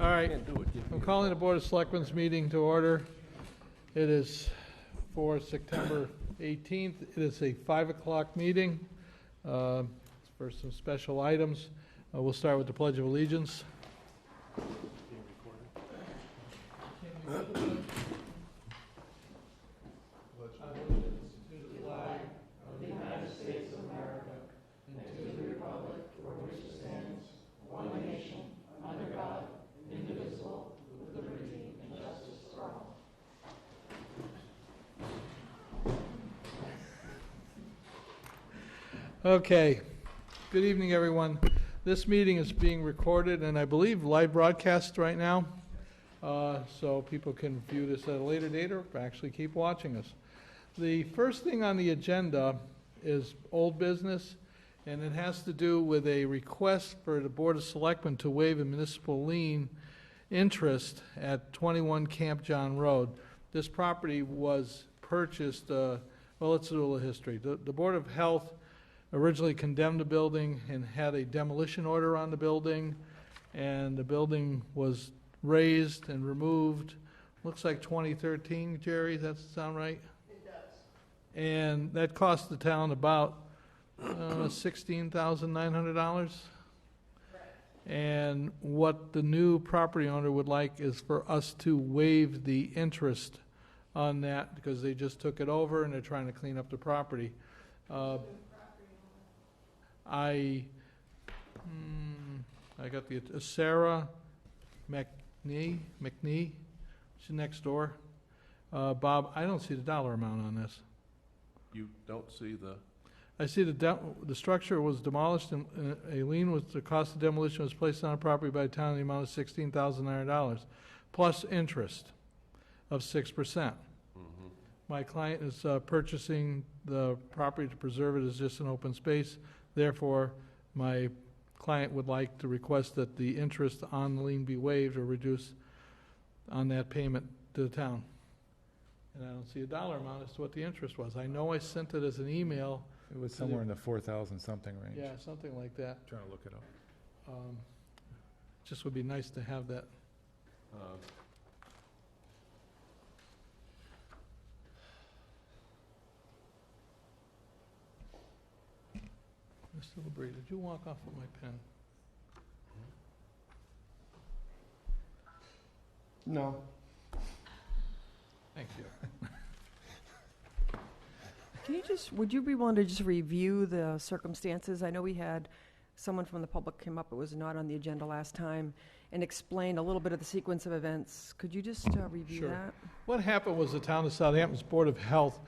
All right, I'm calling the Board of Selectmen's meeting to order. It is for September 18th. It is a 5 o'clock meeting for some special items. We'll start with the Pledge of Allegiance. Okay, good evening, everyone. This meeting is being recorded and I believe live broadcast right now, so people can view this at a later date or actually keep watching us. The first thing on the agenda is old business, and it has to do with a request for the Board of Selectmen to waive a municipal lien interest at 21 Camp John Road. This property was purchased, well, let's do a little history. The Board of Health originally condemned the building and had a demolition order on the building, and the building was razed and removed. Looks like 2013, Jerry, does that sound right? It does. And that cost the town about $16,900. Right. And what the new property owner would like is for us to waive the interest on that because they just took it over and they're trying to clean up the property. I got the Sarah McNee, she's next door. Bob, I don't see the dollar amount on this. You don't see the... I see the structure was demolished and a lien with the cost of demolition was placed on the property by the town in the amount of $16,900 plus interest of 6%. My client is purchasing the property to preserve it as just an open space. Therefore, my client would like to request that the interest on the lien be waived or reduced on that payment to the town. And I don't see a dollar amount as to what the interest was. I know I sent it as an email. It was somewhere in the 4,000 something range. Yeah, something like that. Trying to look it up. Just would be nice to have that. Mr. LeBrie, did you walk off with my pen? No. Thank you. Can you would you be willing to just review the circumstances? I know we had someone from the public came up, it was not on the agenda last time, and explain a little bit of the sequence of events. Could you just review Sure. that? What happened was the town of Southampton's Board of Health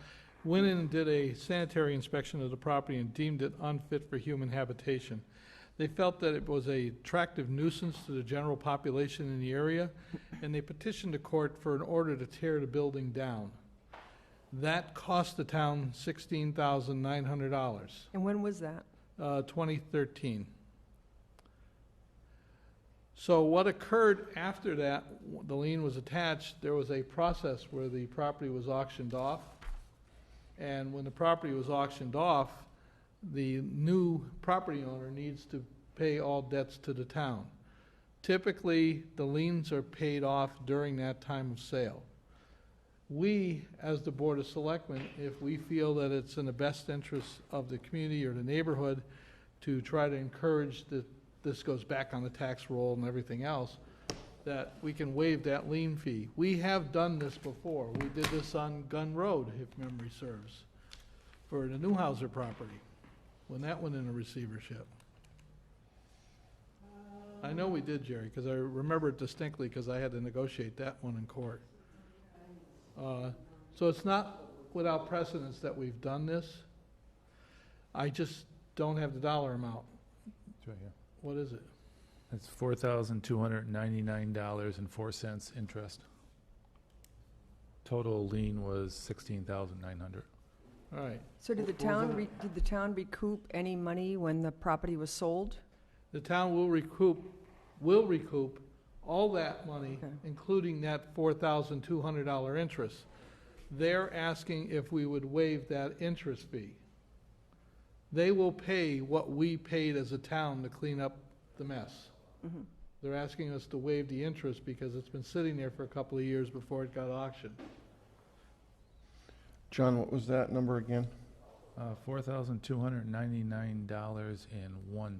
went in and did a sanitary inspection of the property and deemed it unfit for human habitation. They felt that it was a attractive nuisance to the general population in the area, and they petitioned the court for an order to tear the building down. That cost the town $16,900. And when was that? 2013. So what occurred after that, the lien was attached, there was a process where the property was auctioned off. And when the property was auctioned off, the new property owner needs to pay all debts to the town. Typically, the liens are paid off during that time of sale. We, as the Board of Selectmen, if we feel that it's in the best interest of the community or the neighborhood to try to encourage that this goes back on the tax roll and everything else, that we can waive that lien fee. We have done this before. We did this on Gun Road, if memory serves, for the Newhouser property, when that went into receivership. I know we did, Jerry, because I remember it distinctly because I had to negotiate that one in court. So it's not without precedence that we've done this. I just don't have the dollar amount. It's right here. What is it? It's $4,299.04 interest. Total lien was $16,900. All right. So did the town recoup any money when the property was sold? The town will recoup all that money, Okay. including that $4,200 interest. They're asking if we would waive that interest fee. They will pay what we paid as a town to clean up the mess. Mm-hmm. They're asking us to waive the interest because it's been sitting there for a couple of years before it got auctioned. John, what was that number again? $4,299.01.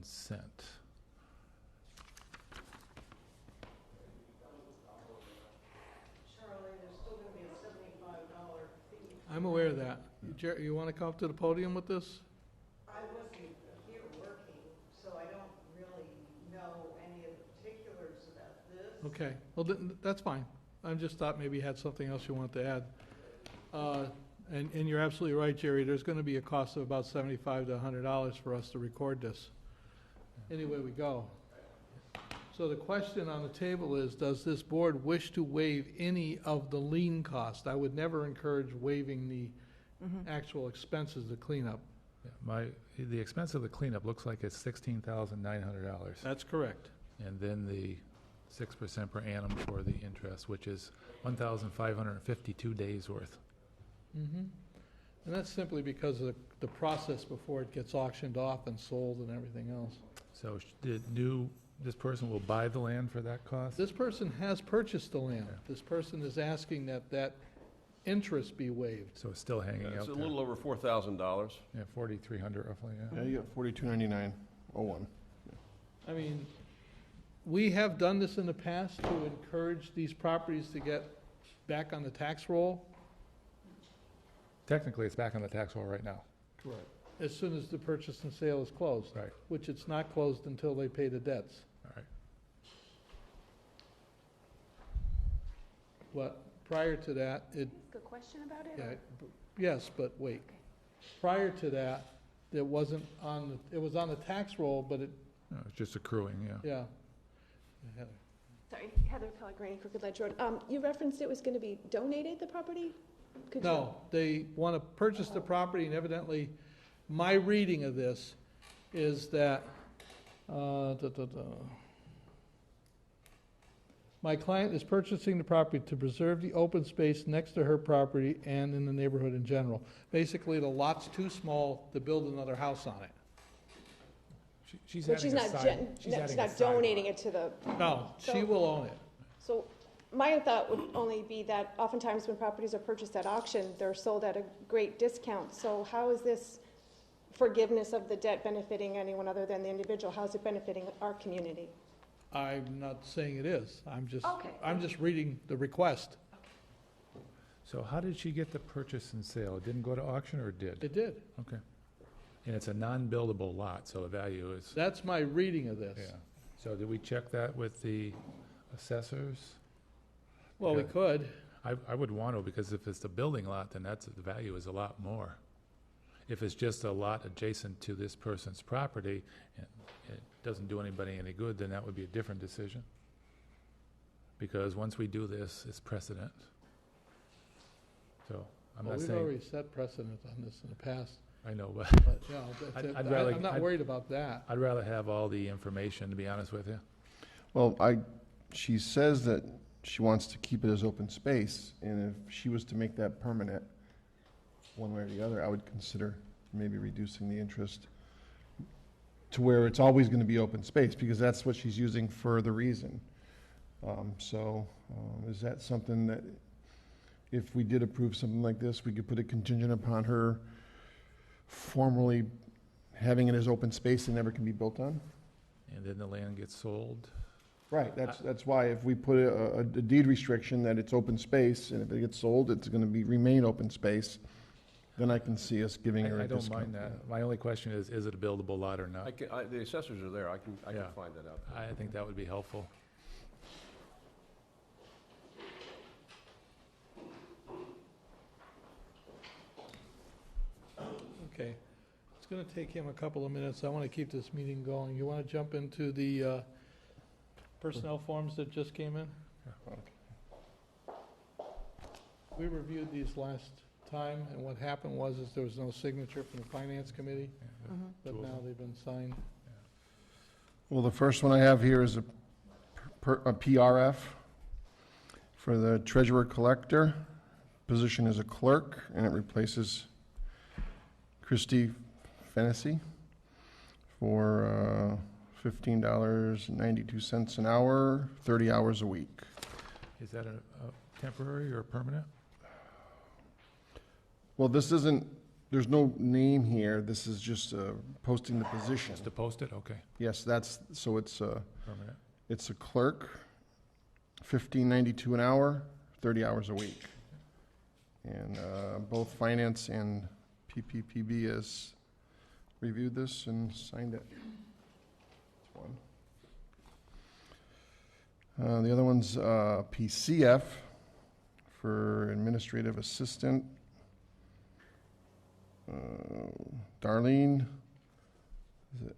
I'm aware of that. Jerry, you want to come up to the podium with this? I wasn't here working, so I don't really know any of the particulars about this. Okay, well, that's fine. I just thought maybe you had something else you wanted to add. And you're absolutely right, Jerry, there's going to be a cost of about $75 to $100 for us to record this. Anyway, we go. So the question on the table is, does this board wish to waive any of the lien cost? I would never encourage waiving the actual expenses of cleanup. Yeah, the expense of the cleanup looks like it's $16,900. That's correct. And then the 6% per annum for the interest, which is 1,552 days worth. And that's simply because of the process before it gets auctioned off and sold and everything else. So this person will buy the land for that cost? This person has purchased the land. Okay. This person is asking that interest be waived. So it's still hanging It's out a there. little over $4,000. Yeah, 4,300 roughly, yeah. Yeah, you got 4299.01. I mean, we have done this in the past to encourage these properties to get back on the tax roll. Technically, it's back on the tax roll right now. Correct. As soon as the purchase and sale is closed. Right. Which it's not closed until they pay the debts. All right. But prior to that, Ask a question about it? yeah, or- yes, but wait. Prior to that, it wasn't it was on the tax roll, but it, No, it's just accruing, yeah. yeah. Sorry, Heather Pellegrini, Crooked Ledge Road. You referenced it was going to be donated, the property? Could you- No, they want to purchase the property, and evidently, my reading of this is that, my client is purchasing the property to preserve the open space next to her property and in the neighborhood in general. Basically, the lot's too small to build another house on it. She's But she's adding a not, side- she's she's adding a not side donating lot. it to the, No, she So- will own it. so my thought would only be that oftentimes when properties are purchased at auction, they're sold at a great discount. So how is this forgiveness of the debt benefiting anyone other than the individual? How is it benefiting our community? I'm not saying it is. Okay. I'm just reading the request. So how did she get the purchase and sale? It didn't go to auction, or it did? It did. Okay. And it's a non-buildable lot, so the value is, That's my reading of this. yeah. So did we check that with the assessors? Well, we Okay. could. I would want to, because if it's the building lot, then the value is a lot more. If it's just a lot adjacent to this person's property, and it doesn't do anybody any good, then that would be a different decision. Because once we do this, it's precedent. So, I'm Well, not we've saying, already set precedent on this in the past, I know, but but, you know, I'd rather- I'm not worried about that. I'd rather have all the information, to be honest with you. Well, she says that she wants to keep it as open space, and if she was to make that permanent, one way or the other, I would consider maybe reducing the interest to where it's always gonna be open space, because that's what she's using for the reason. Is that something that, if we did approve something like this, we could put a contingent upon her formally having it as open space and never can be built on? And then the land gets sold. Right, that's why if we put a deed restriction that it's open space, and if it gets sold, it's gonna remain open space, then I can see us giving her I a don't discount. mind that. My only question is it a buildable lot or not? The assessors are there, I can Yeah. find that out. I think that would be helpful. Okay. It's going to take him a couple of minutes. I want to keep this meeting going. You want to jump into the personnel forms that just came in? We reviewed these last time, and what happened was there was no signature from the Finance Committee, Yeah, but Two of now them. they've been signed. Well, the first one I have here is a PRF for the treasurer collector. Position is a clerk, and it replaces Christy Fennessy for $15.92 an hour, 30 hours a week. Is that a temporary or permanent? Well, this isn't, there's no name here. This is just posting the position. Just to post it? Okay, Yes, that's, so it's permanent. it's a clerk, $15.92 an hour, 30 hours a week. And both finance and PPPB has reviewed this and signed it. That's one. The other one's PCF for administrative assistant. Darlene, is it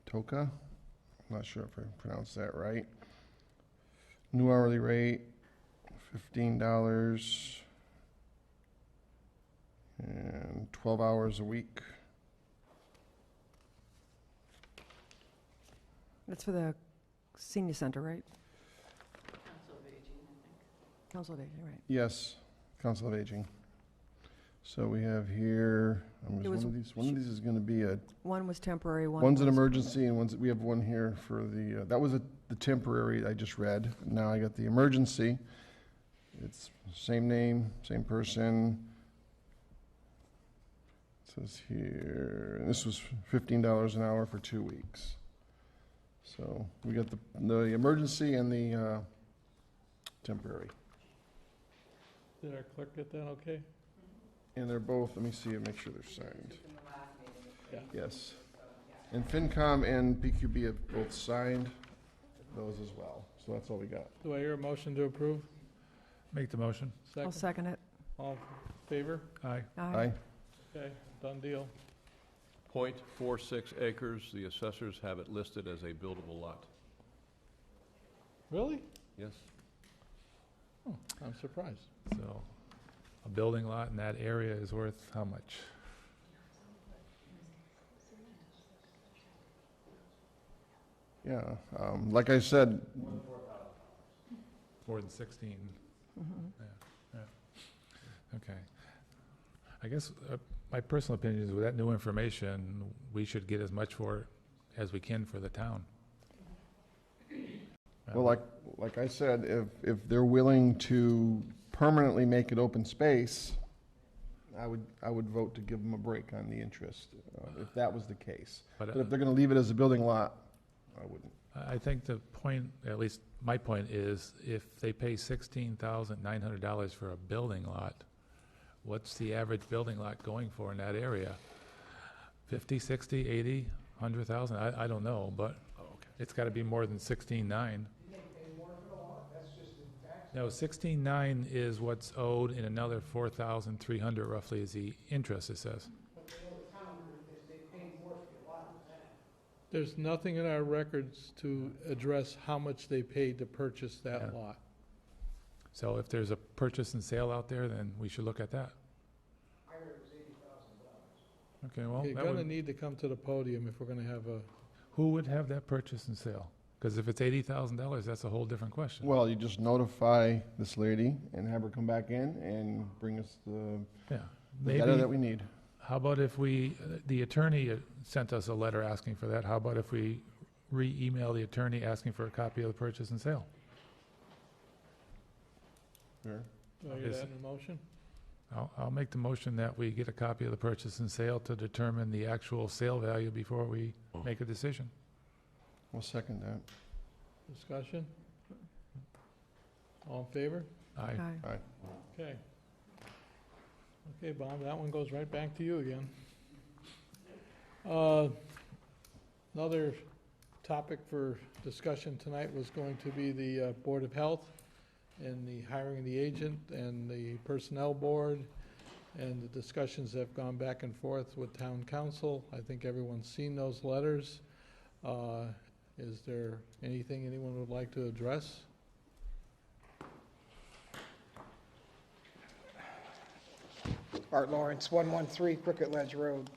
Toka? I'm not sure if I pronounced that right. New hourly rate, $15 and 12 hours a week. That's for the senior center, right? Council of Aging, right. Yes, Council of Aging. So we have here, It was- one of these is gonna be One was temporary, one's an was- emergency and we have one here for the, that was the temporary I just read. Now I got the emergency. It's same name, same person. It says here, and this was $15 an hour for 2 weeks. So we got the emergency and the temporary. Did our clerk get that okay? And they're both, let me see and make sure they're signed. Yeah. Yes. And FinCom and PQB have both signed those as well. So that's all we got. Do I hear a motion to approve? Make the motion. I'll Second? second it. All in favor? Aye. Aye. Okay, done deal. .46 acres, the assessors have it listed as a buildable lot. Really? Yes? Oh, I'm surprised. So a building lot in that area is worth how much? Yeah, like I said, More than 16. Mhm. Okay. I guess my personal opinion is with that new information, we should get as much for it as we can for the town. well, like I said, if they're willing to permanently make it open space, I would vote to give them a break on the interest, if that was the case. But But if they're gonna leave it as a building lot, I wouldn't. I think the point, at least my point is, if they pay $16,900 for a building lot, what's the average building lot going for in that area? 50, 60, 80, 100,000? I don't know, but it's got to be more than 16.9. No, 16.9 is what's owed, and another 4,300 roughly is the interest, it says. There's nothing in our records to address how much they paid to purchase that Yeah. lot. So if there's a purchase and sale out there, then we should look at that. Okay, well, You're that gonna would, need to come to the podium if we're gonna have a, who would have that purchase and sale? Because if it's $80,000, that's a whole different question. Well, you just notify this lady and have her come back in and bring us the Yeah, data maybe, that we need. how about if we, the attorney sent us a letter asking for that, how about if we re-email the attorney asking for a copy of the purchase and sale? Sure. do I hear Is- that in a motion? I'll make the motion that we get a copy of the purchase and sale to determine the actual sale value before we make a decision. We'll second that. Discussion? All in favor? Aye. Aye. Okay. Okay, Bob, that one goes right back to you again. Another topic for discussion tonight was going to be the Board of Health and the hiring of the agent and the Personnel Board and the discussions that have gone back and forth with Town Council. I think everyone's seen those letters. Is there anything anyone would like to address? Art Lawrence, 113 Cricket Ledge Road,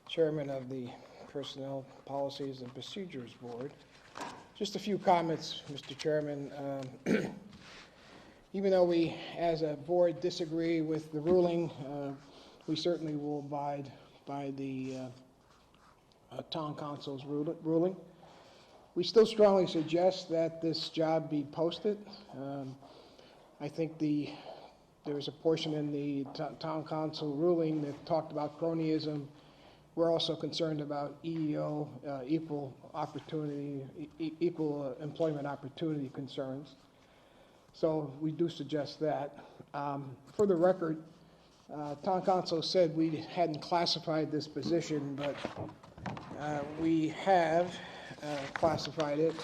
Chairman of the Personnel Policies and Procedures Board. Just a few comments, Mr. Chairman. Even though we, as a board, disagree with the ruling, we certainly will abide by the town council's ruling. We still strongly suggest that this job be posted. I think there was a portion in the town council ruling that talked about cronyism. We're also concerned about EEO, equal employment opportunity concerns. So we do suggest that. For the record, town council said we hadn't classified this position, but we have classified it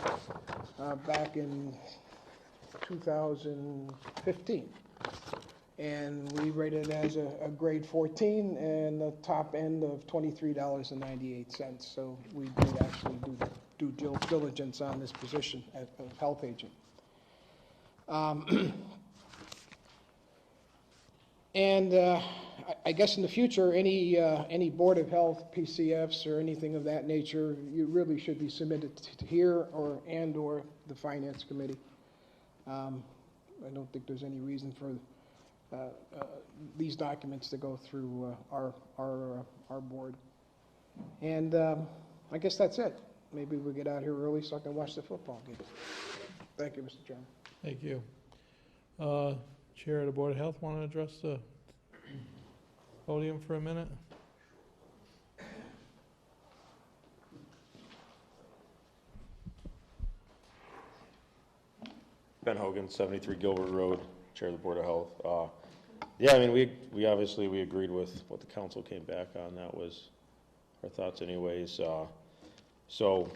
back in 2015. And we rated it as a grade 14 and the top end of $23.98. So we did actually do due diligence on this position of health agent. I guess in the future, any Board of Health, PCFs, or anything of that nature, you really should be submitted to here or the Finance Committee. I don't think there's any reason for these documents to go through our board. And I guess that's it. Maybe we'll get out here early so I can watch the football game. Thank you, Mr. Chairman. Thank you. Chair of the Board of Health, want to address the podium for a minute? Ben Hogan, 73 Gilbert Road, Chair of the Board of Health. Yeah, I mean, we obviously agreed with what the council came back on. That was our thoughts anyways. So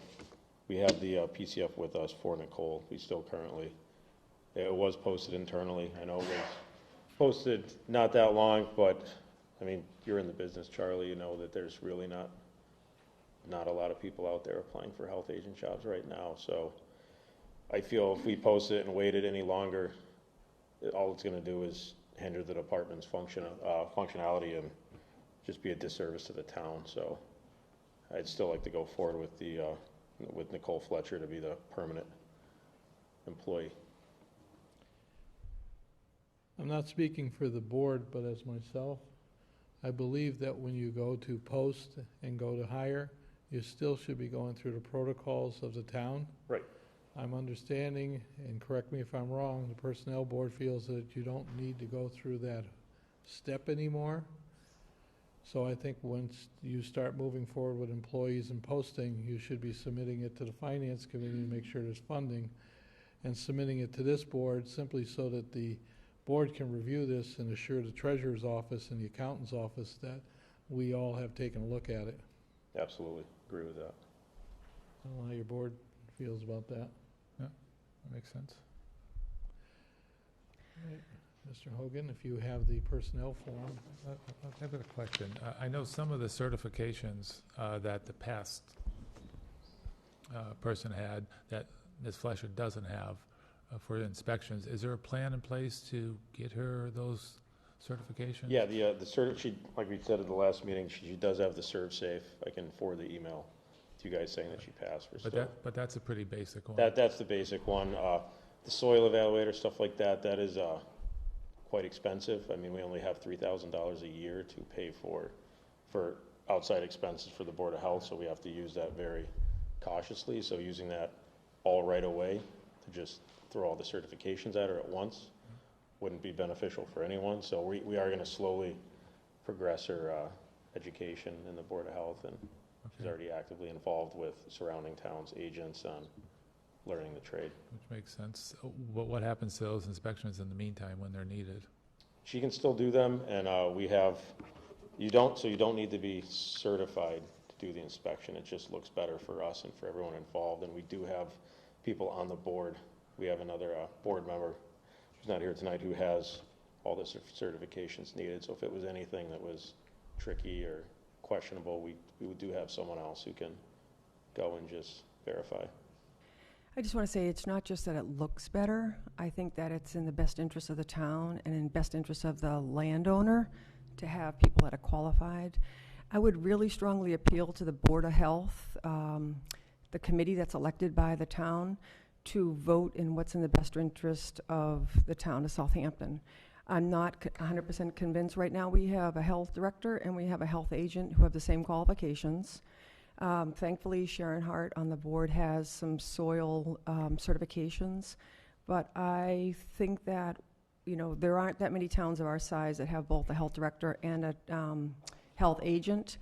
we have the PCF with us for Nicole. We still currently, it was posted internally. I know it was posted not that long, but I mean, you're in the business, Charlie, you know that there's really not a lot of people out there applying for health agent jobs right now. So I feel if we post it and waited any longer, all it's going to do is hinder the department's functionality and just be a disservice to the town. So I'd still like to go forward with Nicole Fletcher to be the permanent employee. I'm not speaking for the board, but as myself, I believe that when you go to post and go to hire, you still should be going through the protocols of the town. Right. I'm understanding, and correct me if I'm wrong, the personnel board feels that you don't need to go through that step anymore. So I think once you start moving forward with employees and posting, you should be submitting it to the Finance Committee to make sure there's funding, and submitting it to this board simply so that the board can review this and assure the treasurer's office and the accountant's office that we all have taken a look at it. Absolutely, agree with that. I don't know how your board feels about that. That makes sense. All right. Mr. Hogan, if you have the personnel form. I've got a question. I know some of the certifications that the past person had that Ms. Fletcher doesn't have for inspections. Is there a plan in place to get her those certifications? Yeah, she, like we said at the last meeting, she does have the ServSafe. I can forward the email to you guys saying that she passed. But that's a pretty basic one. That's the basic one. The soil evaluator, stuff like that, that is quite expensive. I mean, we only have $3,000 a year to pay for outside expenses for the Board of Health, so we have to use that very cautiously. So using that all right away to just throw all the certifications at her at once wouldn't be beneficial for anyone. So we are going to slowly progress her education in the Board of Health, and she's already actively involved with surrounding towns, agents on learning the trade. Which makes sense. What happens to those inspections in the meantime when they're needed? She can still do them, and you don't need to be certified to do the inspection. It just looks better for us and for everyone involved. And we do have people on the board. We have another board member who's not here tonight who has all the certifications needed. So if it was anything that was tricky or questionable, we do have someone else who can go and just verify. I just want to say it's not just that it looks better. I think that it's in the best interest of the town and in best interest of the landowner to have people that are qualified. I would really strongly appeal to the Board of Health, the committee that's elected by the town, to vote in what's in the best interest of the town of Southampton. I'm not 100% convinced right now. We have a health director and we have a health agent who have the same qualifications. Thankfully, Sharon Hart on the board has some soil certifications, but I think that, you know, there aren't that many towns of our size that have both a health director and a health agent,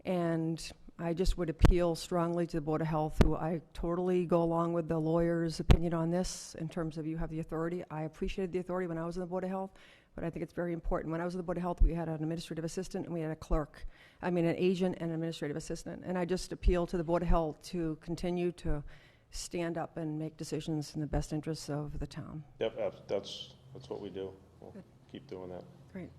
and I just would appeal strongly to the Board of Health, who I totally go along with the lawyer's opinion on this in terms of you have the authority. I appreciated the authority when I was on the Board of Health, but I think it's very important. When I was on the Board of Health, we had an administrative assistant and we had a clerk. I mean, an agent and an administrative assistant. And I just appeal to the Board of Health to continue to stand up and make decisions in the best interests of the town. Yep, that's what we do. We'll Good. keep doing that. Great.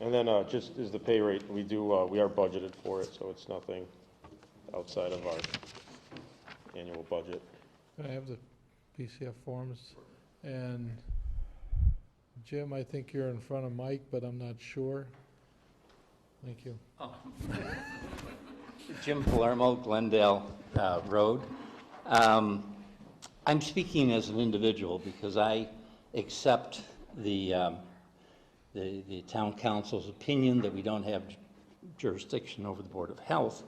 And then just is the pay rate, we are budgeted for it, so it's nothing outside of our annual budget. Can I have the PCF forms? And Jim, I think you're in front of Mike, but I'm not sure. Thank you. Jim Palermo, Glendale Road. I'm speaking as an individual because I accept the town council's opinion that we don't have jurisdiction over the Board of Health,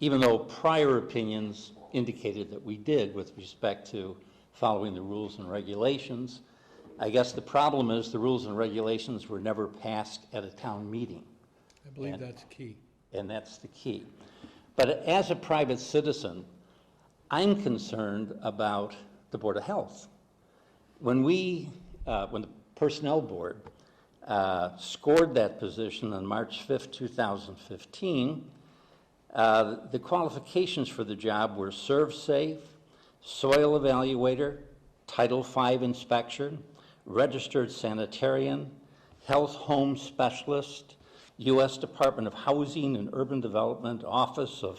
even though prior opinions indicated that we did with respect to following the rules and regulations. I guess the problem is the rules and regulations were never passed at a town meeting. I believe that's key. And that's the key. But as a private citizen, I'm concerned about the Board of Health. When the Personnel Board scored that position on March 5th, 2015, the qualifications for the job were serve safe, soil evaluator, Title V inspection, registered sanitarian, health home specialist, U.S. Department of Housing and Urban Development, Office of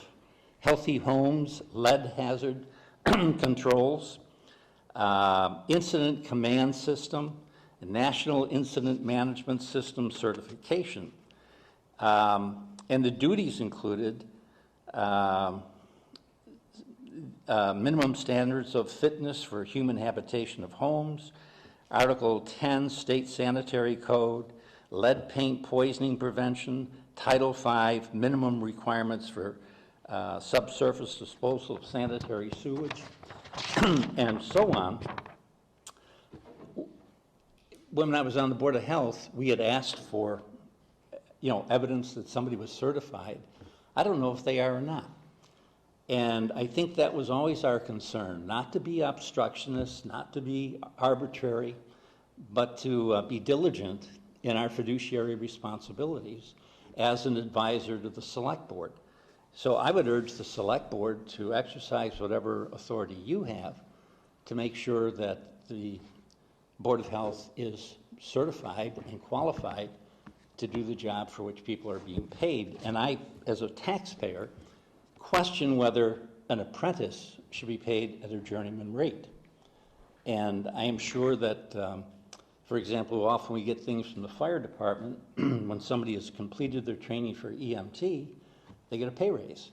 Healthy Homes, Lead Hazard Controls, Incident Command System, National Incident Management System certification. And the duties included minimum standards of fitness for human habitation of homes, Article 10 State Sanitary Code, lead paint poisoning prevention, Title V minimum requirements for subsurface disposal of sanitary sewage, and so on. When I was on the Board of Health, we had asked for, evidence that somebody was certified. I don't know if they are or not. And I think that was always our concern, not to be obstructionist, not to be arbitrary, but to be diligent in our fiduciary responsibilities as an advisor to the Select Board. So I would urge the Select Board to exercise whatever authority you have to make sure that the Board of Health is certified and qualified to do the job for which people are being paid. And I, as a taxpayer, question whether an apprentice should be paid at a journeyman rate. And I am sure that, for example, often we get things from the fire department when somebody has completed their training for EMT, they get a pay raise.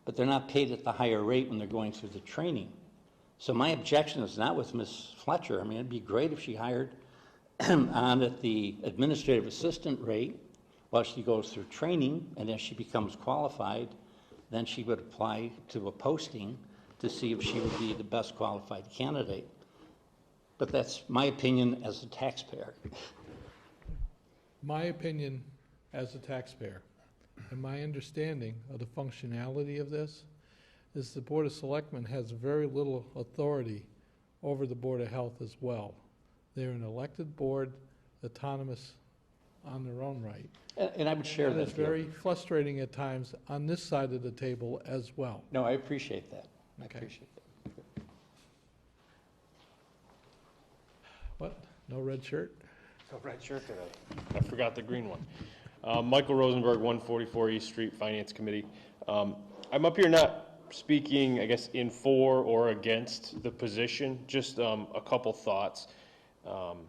But they're not paid at the higher rate when they're going through the training. So my objection is not with Ms. Fletcher. I mean, it'd be great if she hired on at the administrative assistant rate while she goes through training, and as she becomes qualified, then she would apply to a posting to see if she would be the best qualified candidate. But that's my opinion as a taxpayer. My opinion as a taxpayer, and my understanding of the functionality of this, is the Board of Selectmen has very little authority over the Board of Health as well. They're an elected board, autonomous on their own right. And I would share that. It's very frustrating at times on this side of the table as well. No, I appreciate that. I Okay. appreciate that. What? No red shirt? Go red shirt today. I forgot the green one. Michael Rosenberg, 144 East Street, Finance Committee. I'm up here not speaking, I guess, in for or against the position, just a couple thoughts. And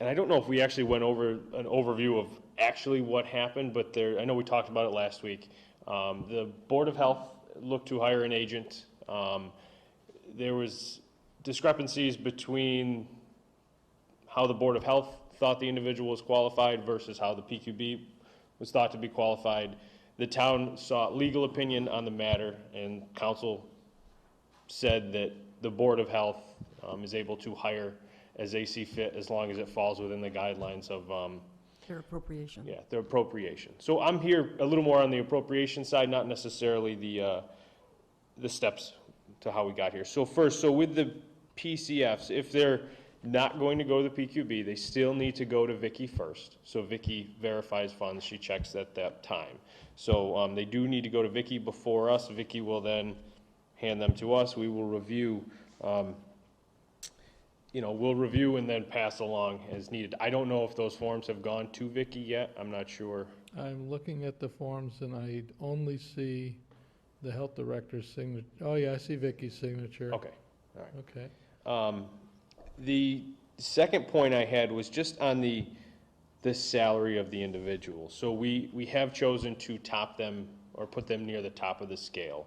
I don't know if we actually went over an overview of actually what happened, but I know we talked about it last week. The Board of Health looked to hire an agent. There was discrepancies between how the Board of Health thought the individual was qualified versus how the PQB was thought to be qualified. The town sought legal opinion on the matter, and council said that the Board of Health is able to hire as they see fit, as long as it falls within the guidelines of, Their appropriation. yeah, their appropriation. So I'm here a little more on the appropriation side, not necessarily the steps to how we got here. So first, so with the PCFs, if they're not going to go to the PQB, they still need to go to Vicky first. So Vicky verifies funds, she checks at that time. So they do need to go to Vicky before us. Vicky will then hand them to us. We will review, we'll review and then pass along as needed. I don't know if those forms have gone to Vicky yet. I'm not sure. I'm looking at the forms and I only see the health director's signature. Oh, yeah, I see Vicky's signature. Okay, all right. Okay. The second point I had was just on the salary of the individual. So we have chosen to top them or put them near the top of the scale.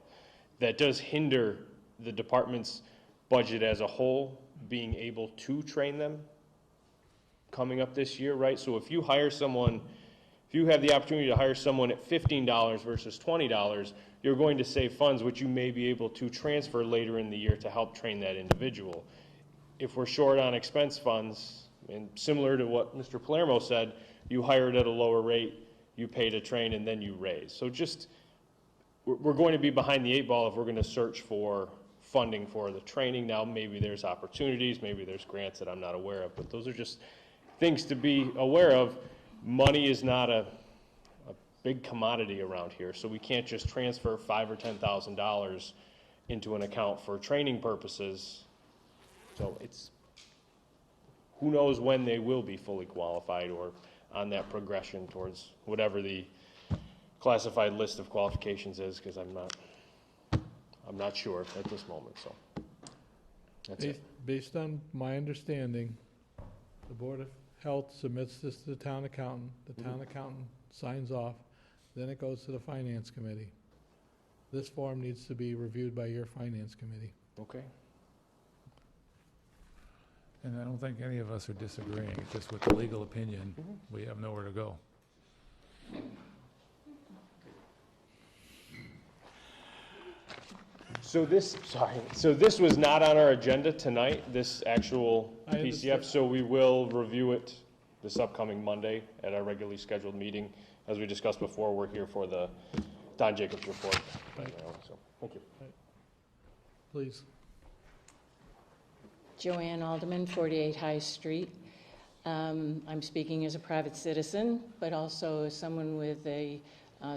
That does hinder the department's budget as a whole being able to train them coming up this year, right? So if you hire someone, if you have the opportunity to hire someone at $15 versus $20, you're going to save funds, which you may be able to transfer later in the year to help train that individual. If we're short on expense funds, and similar to what Mr. Palermo said, you hire it at a lower rate, you pay to train, and then you raise. So just, we're going to be behind the eight ball if we're going to search for funding for the training. Now, maybe there's opportunities, maybe there's grants that I'm not aware of, but those are just things to be aware of. Money is not a big commodity around here, so we can't just transfer $5,000 or $10,000 into an account for training purposes. So it's, who knows when they will be fully qualified or on that progression towards whatever the classified list of qualifications is, because I'm not sure at this moment, so that's it. Based on my understanding, the Board of Health submits this to the town accountant, the town accountant signs off, then it goes to the finance committee. This form needs to be reviewed by your finance committee. Okay. And I don't think any of us are disagreeing, it's just with the legal opinion, we have nowhere to go. So this was not on our agenda tonight, this actual I understand. PCF, so we will review it this upcoming Monday at our regularly scheduled meeting. As we discussed before, we're here for the Don Jacobs report. Right. So, thank you. Please. Joanne Alderman, 48 High Street. I'm speaking as a private citizen, but also as someone with a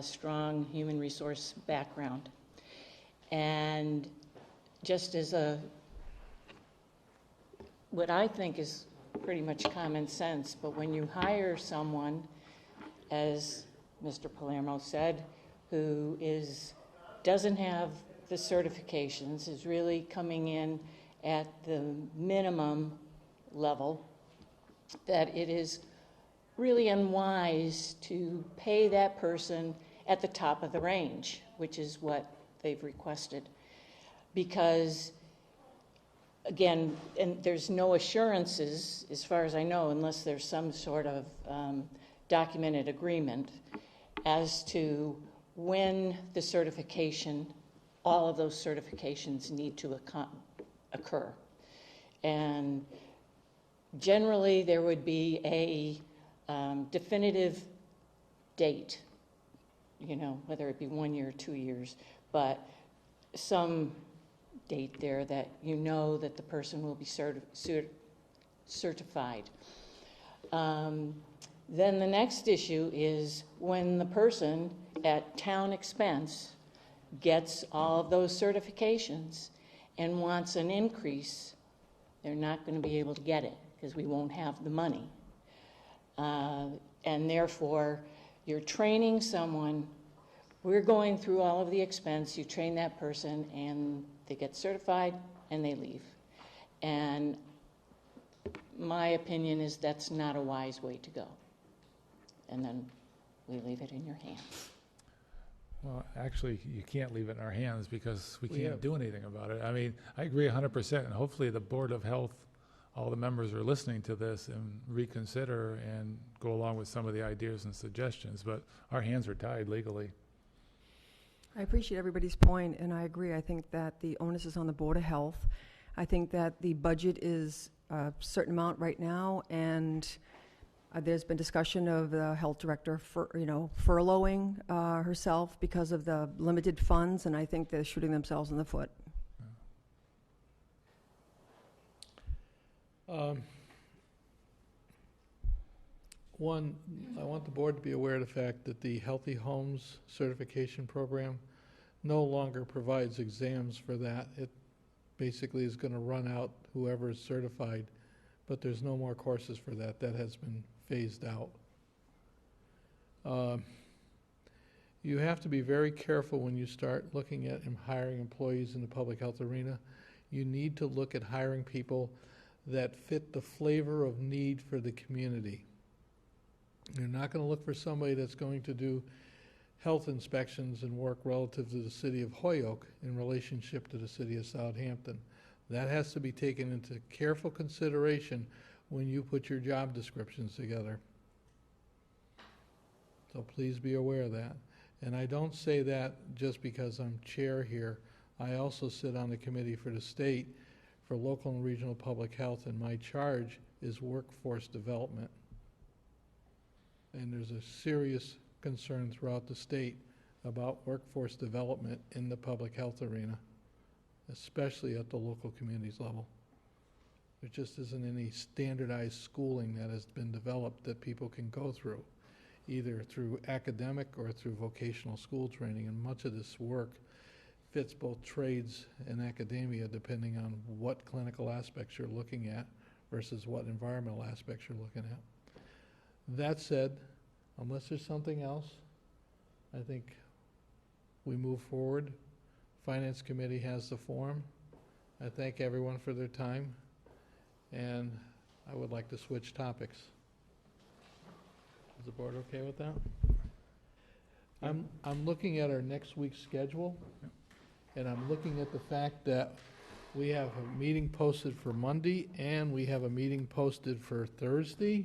strong human resource background. And just as what I think is pretty much common sense, but when you hire someone, as Mr. Palermo said, who doesn't have the certifications, is really coming in at the minimum level, that it is really unwise to pay that person at the top of the range, which is what they've requested. Because, again, and there's no assurances, as far as I know, unless there's some sort of documented agreement as to when the certification, all of those certifications need to occur. And generally there would be a definitive date, whether it be 1 year or 2 years, but some date there that that the person will be certified. Then the next issue is when the person at town expense gets all of those certifications and wants an increase, they're not going to be able to get it because we won't have the money. And therefore, you're training someone, we're going through all of the expense, you train that person, and they get certified, and they leave. And my opinion is that's not a wise way to go. And then we leave it in your hands. Well, actually, you can't leave it in our hands because we can't do anything about it. I mean, I agree 100%, and hopefully the Board of Health all the members are listening to this and reconsider and go along with some of the ideas and suggestions, but our hands are tied legally. I appreciate everybody's point, and I agree. I think that the onus is on the Board of Health. I think that the budget is a certain amount right now, and there's been discussion of the health director furloughing herself because of the limited funds, and I think they're shooting themselves in the foot. One, I want the board to be aware of the fact that the Healthy Homes Certification Program no longer provides exams for that. It basically is going to run out whoever is certified, but there's no more courses for that. That has been phased out. You have to be very careful when you start looking at hiring employees in the public health arena. You need to look at hiring people that fit the flavor of need for the community. You're not going to look for somebody that's going to do health inspections and work relative to the city of Holyoke in relationship to the city of Southampton. That has to be taken into careful consideration when you put your job descriptions together. So please be aware of that. And I don't say that just because I'm chair here. I also sit on the committee for the state for local and regional public health, and my charge is workforce development. And there's a serious concern throughout the state about workforce development in the public health arena, especially at the local communities level. There just isn't any standardized schooling that has been developed that people can go through, either through academic or through vocational school training. And much of this work fits both trades and academia, depending on what clinical aspects you're looking at versus what environmental aspects you're looking at. That said, unless there's something else, I think we move forward. Finance Committee has the forum. I thank everyone for their time, and I would like to switch topics. Is the board okay with that? I'm looking at our next week's schedule, and I'm looking at the fact that we have a meeting posted for Monday, and we have a meeting posted for Thursday.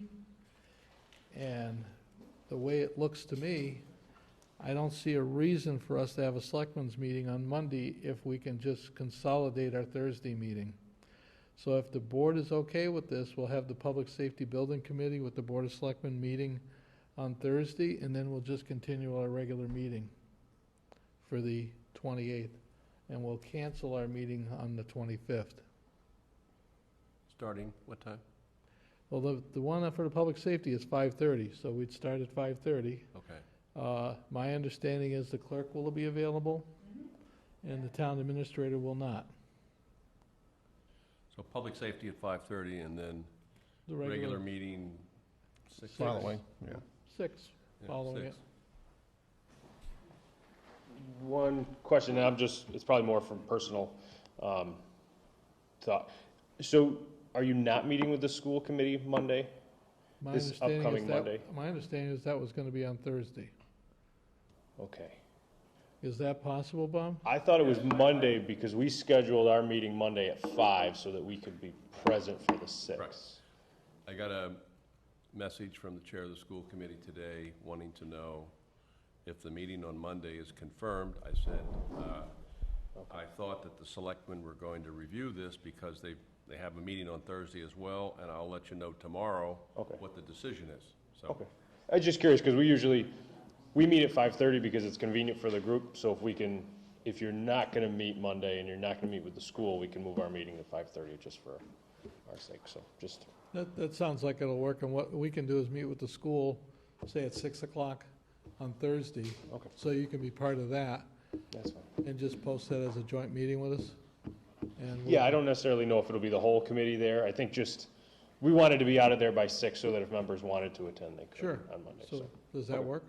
And the way it looks to me, I don't see a reason for us to have a selectmen's meeting on Monday if we can just consolidate our Thursday meeting. So if the board is okay with this, we'll have the Public Safety Building Committee with the Board of Selectmen meeting on Thursday, and then we'll just continue our regular meeting for the 28th. And we'll cancel our meeting on the 25th. Starting what time? Well, the one for the public safety is 5:30, so we'd start at 5:30. Okay. My understanding is the clerk will be available, and the town administrator will not. So public safety at 5:30, and then The regular meeting 6. Following, yeah. 6 Yeah, following 6. it. One question, and it's probably more from personal thought. So are you not meeting with the school committee Monday? This upcoming Monday? My understanding is that was going to be on Thursday. Okay. Is that possible, Bob? I thought it was Monday because we scheduled our meeting Monday at 5 so that we could be present for the 6. Right. I got a message from the chair of the school committee today wanting to know if the meeting on Monday is confirmed. I said, I thought that the selectmen were going to review this because they have a meeting on Thursday as well, and I'll let you know tomorrow what the decision is. So. Okay. I was just curious because we meet at 5:30 because it's convenient for the group. So if you're not going to meet Monday and you're not going to meet with the school, we can move our meeting to 5:30 just for our sake. So just. That sounds like it'll work, and what we can do is meet with the school, say at 6 o'clock on Thursday. Okay. So you can be part of that. That's fine. And just post that as a joint meeting with us. And Yeah, I don't necessarily know if it'll be the whole committee there. I think we wanted to be out of there by 6 so that if members wanted to attend, they could Sure. on Monday. So, does that work?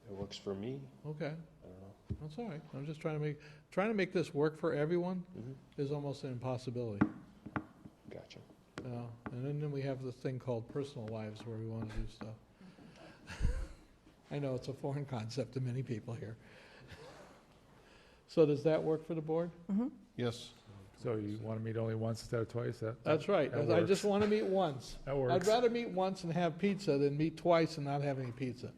It works for me. Okay, I don't know. that's all right. I'm just trying to make this work for everyone is almost an impossibility. Gotcha. And then we have this thing called personal lives where we want to do stuff. I know it's a foreign concept to many people here. So does that work for the board? Yes. So you want to meet only once instead of twice? That's right. that I just works. want to meet once. That I'd works. rather meet once and have pizza than meet twice and not have any pizza.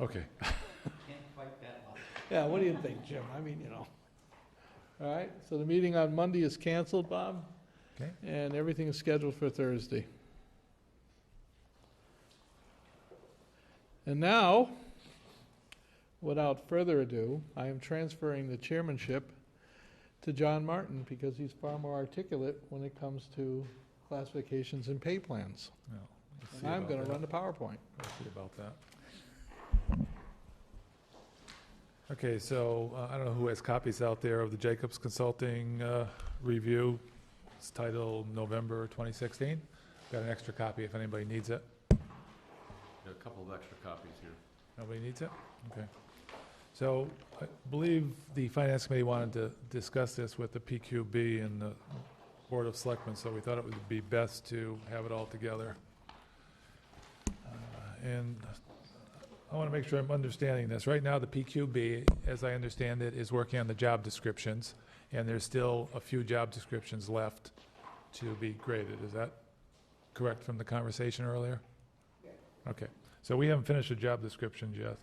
Okay. Yeah, what do you think, Jim? I mean, you know. All right, so the meeting on Monday is canceled, Bob? Okay. And everything is scheduled for Thursday. And now, without further ado, I am transferring the chairmanship to John Martin because he's far more articulate when it comes to classifications and pay plans. Well, let's see And I'm about going to that. run the PowerPoint. Let's see about that. Okay, so I don't know who has copies out there of the Jacobs Consulting review. It's titled November 2016. Got an extra copy if anybody needs it. Got a couple of extra copies here. Nobody needs it? Okay. So I believe the Finance Committee wanted to discuss this with the PQB and the Board of Selectmen, so we thought it would be best to have it all together. And I want to make sure I'm understanding this. Right now, the PQB, as I understand it, is working on the job descriptions, and there's still a few job descriptions left to be graded. Is that correct from the conversation earlier? Okay. So we haven't finished the job descriptions yet.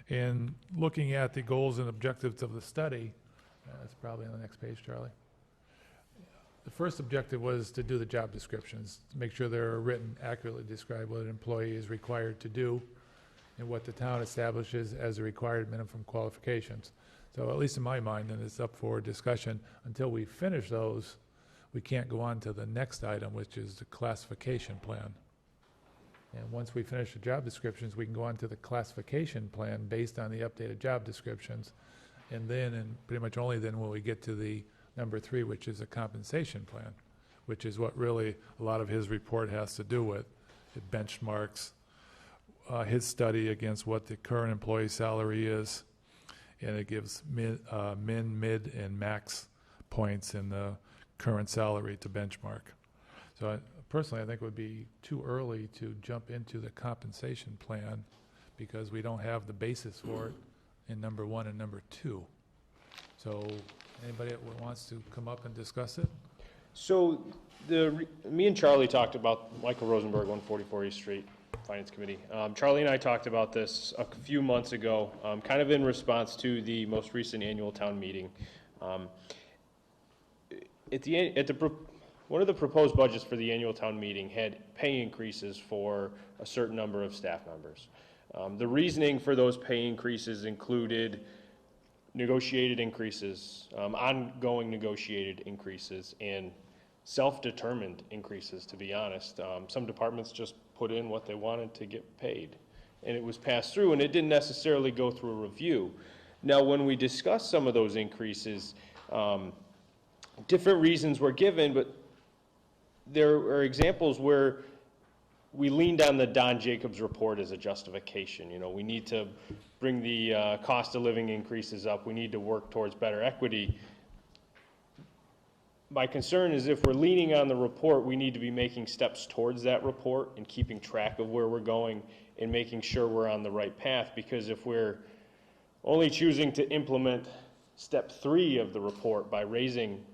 In looking at the goals and objectives of the study, that's probably on the next page, Charlie. The first objective was to do the job descriptions, to make sure they're written, accurately describe what an employee is required to do and what the town establishes as the required minimum qualifications. So at least in my mind, and it's up for discussion, until we finish those, we can't go on to the next item, which is the classification plan. And once we finish the job descriptions, we can go on to the classification plan based on the updated job descriptions. And then, and pretty much only then, will we get to the number 3, which is a compensation plan, which is what really a lot of his report has to do with. It benchmarks his study against what the current employee salary is, and it gives min, mid, and max points in the current salary to benchmark. So personally, I think it would be too early to jump into the compensation plan because we don't have the basis for it in number 1 and number 2. So anybody that wants to come up and discuss it? So me and Charlie talked about Michael Rosenberg, 144 East Street, Finance Committee. Charlie and I talked about this a few months ago, kind of in response to the most recent annual town meeting. One of the proposed budgets for the annual town meeting had pay increases for a certain number of staff members. The reasoning for those pay increases included negotiated increases, ongoing negotiated increases, and self-determined increases, to be honest. Some departments just put in what they wanted to get paid, and it was passed through, and it didn't necessarily go through a review. Now, when we discussed some of those increases, different reasons were given, but there are examples where we leaned on the Don Jacobs report as a justification. You know, we need to bring the cost of living increases up. We need to work towards better equity. My concern is if we're leaning on the report, we need to be making steps towards that report and keeping track of where we're going and making sure we're on the right path, because if we're only choosing to implement step 3 of the report by raising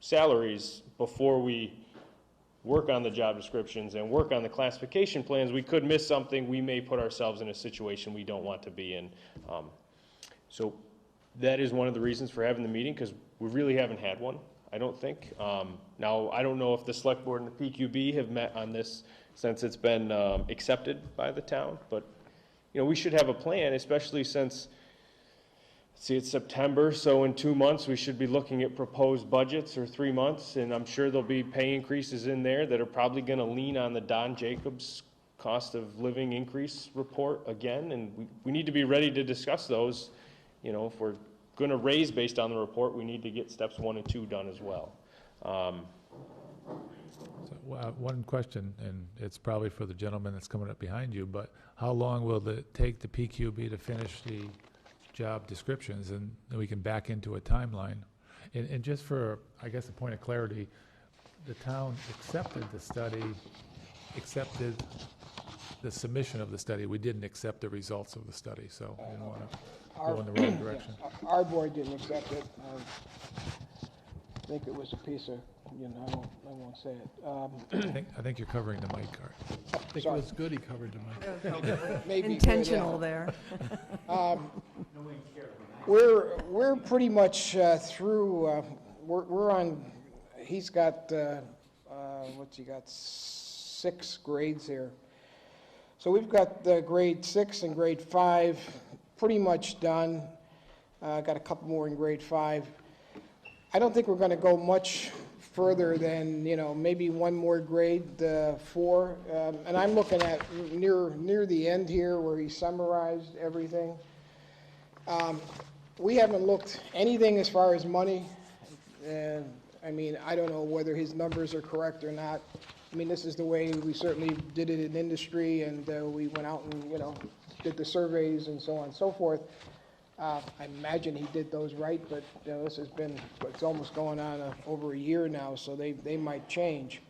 salaries before we work on the job descriptions and work on the classification plans, we could miss something. We may put ourselves in a situation we don't want to be in. So that is one of the reasons for having the meeting, because we really haven't had one, I don't think. Now, I don't know if the Select Board and the PQB have met on this since it's been accepted by the town, but you know, we should have a plan, especially since, see, it's September, so in 2 months we should be looking at proposed budgets, or 3 months, and I'm sure there'll be pay increases in there that are probably going to lean on the Don Jacobs cost of living increase report again, and we need to be ready to discuss those. You know, if we're going to raise based on the report, we need to get steps 1 and 2 done as well. So, one question, and it's probably for the gentleman that's coming up behind you, but how long will it take the PQB to finish the job descriptions, and then we can back into a timeline? And just for, I guess, a point of clarity, the town accepted the study, accepted the submission of the study. We didn't accept the results of the study, so we didn't want to go in the wrong direction. Our board didn't accept it. I think it was a piece of, I won't say it. I think you're covering the mic, Art. I think it was good he covered the mic. Maybe good, Intentional there. We're pretty much through, we're on, he's got, what's he got, 6 grades here. So we've got grade 6 and grade 5 pretty much done. Got a couple more in grade 5. I don't think we're going to go much further than, maybe one more grade 4. And I'm looking at near the end here where he summarized everything. We haven't looked anything as far as money. I don't know whether his numbers are correct or not. This is the way we certainly did it in industry, and we went out and, did the surveys and so on and so forth. I imagine he did those right, but this has been, it's almost going on over a year now, so they might change.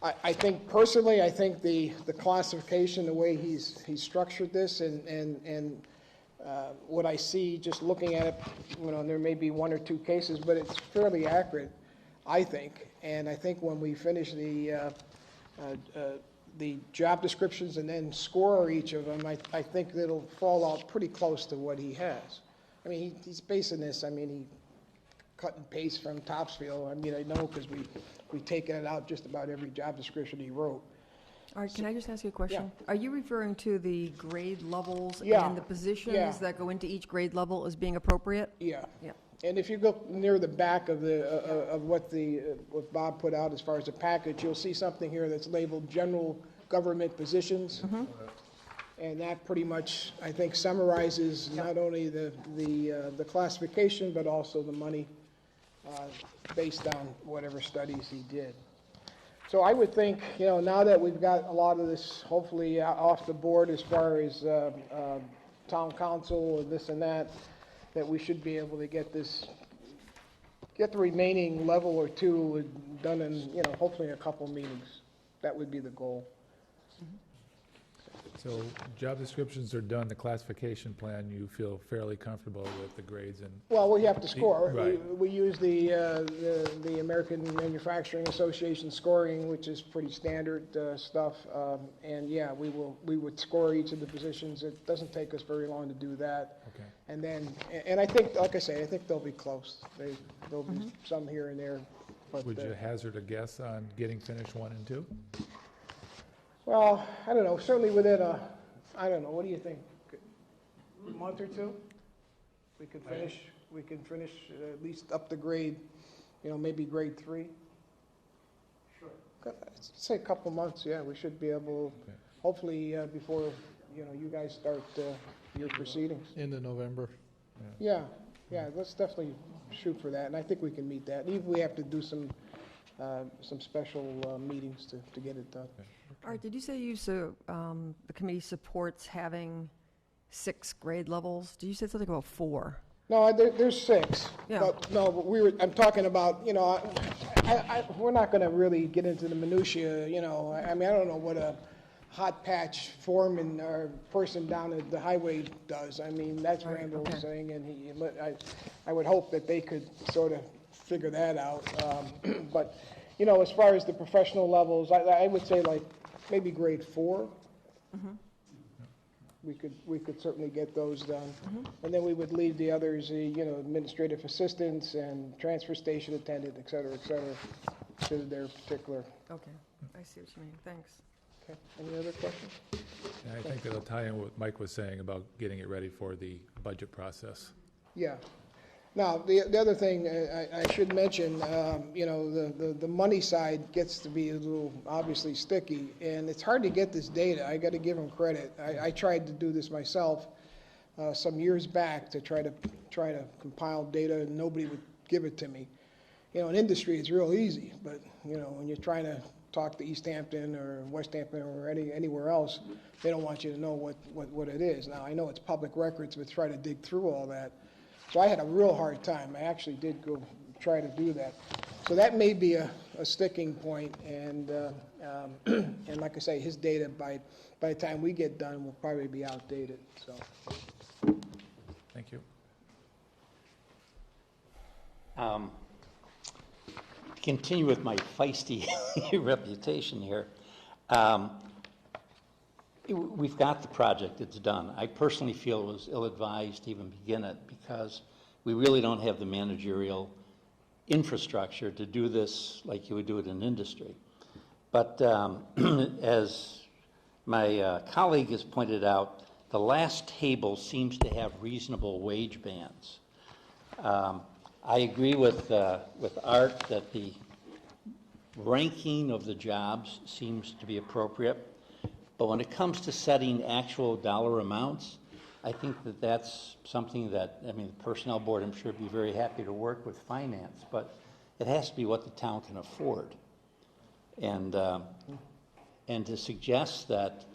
I think personally, the classification, the way he's structured this, and what I see just looking at it, there may be 1 or 2 cases, but it's fairly accurate, I think. And I think when we finish the job descriptions and then score each of them, I think it'll fall out pretty close to what he has. He's basing this, he cut and paste from Topsfield. I know because we've taken it out just about every job description he wrote. All right, can I just ask you a question? Yeah. Are you referring to the grade levels Yeah. and the positions Yeah. that go into each grade level as being appropriate? Yeah. Yeah. And if you go near the back of what Bob put out as far as the package, you'll see something here that's labeled general government positions. Mm-hmm. And that pretty much, I think, summarizes not only the classification, but also the money based on whatever studies he did. So I would think, now that we've got a lot of this hopefully off the board as far as town council and this and that we should be able to get the remaining level or 2 done in, hopefully a couple meetings. That would be the goal. So job descriptions are done, the classification plan, you feel fairly comfortable with the grades and... Well, we have to score. Right. We use the American Manufacturing Association scoring, which is pretty standard stuff. And yeah, we would score each of the positions. It doesn't take us very long to do that. Okay. And then, and I think, like I say, I think they'll be close. There'll be some here and there. But, Would you hazard a guess on getting finished 1 and 2? well, I don't know, certainly within I don't know, what do you think? A month or 2? We could finish at least up to grade, maybe grade 3. Sure. Say a couple months, yeah, we should be able, Okay. hopefully before, you guys start your proceedings. Into November. Yeah, let's definitely shoot for that, and I think we can meet that. Even we have to do some special meetings to get it done. Art, did you say the committee supports having 6 grade levels? Did you say something about 4? No, there's 6. Yeah. But I'm talking about, we're not going to really get into the minutia, I don't know what a hot patch foreman or person down at the highway does. That's Right, Randall's okay. thing, and I would hope that they could sort of figure that out. But, as far as the professional levels, I would say like maybe grade 4. Mm-hmm. We could certainly get those done. And then we would leave the others, administrative assistants and transfer station attendant, et cetera, to their particular. Okay, I see what you mean, thanks. Okay, any other questions? And I think that'll tie in what Mike was saying about getting it ready for the budget process. Yeah. Now, the other thing I should mention, the money side gets to be a little obviously sticky, and it's hard to get this data. I got to give them credit. I tried to do this myself some years back to try to compile data, and nobody would give it to me. In industry, it's real easy, but when you're trying to talk to Easthampton or Westhampton or anywhere else, they don't want you to know what it is. Now, I know it's public records, but try to dig through all that. So I had a real hard time. I actually did go try to do that. So that may be a sticking point, and like I say, his data, by the time we get done, will probably be outdated, so. Thank you. Continue with my feisty reputation here. We've got the project, it's done. I personally feel it was ill-advised to even begin it because we really don't have the managerial infrastructure to do this like you would do it in industry. But as my colleague has pointed out, the last table seems to have reasonable wage bands. I agree with Art that the ranking of the jobs seems to be appropriate, but when it comes to setting actual dollar amounts, I think that that's something that, I mean, the Personnel Board, I'm sure, would be very happy to work with Finance, but it has to be what the town can afford. And to suggest that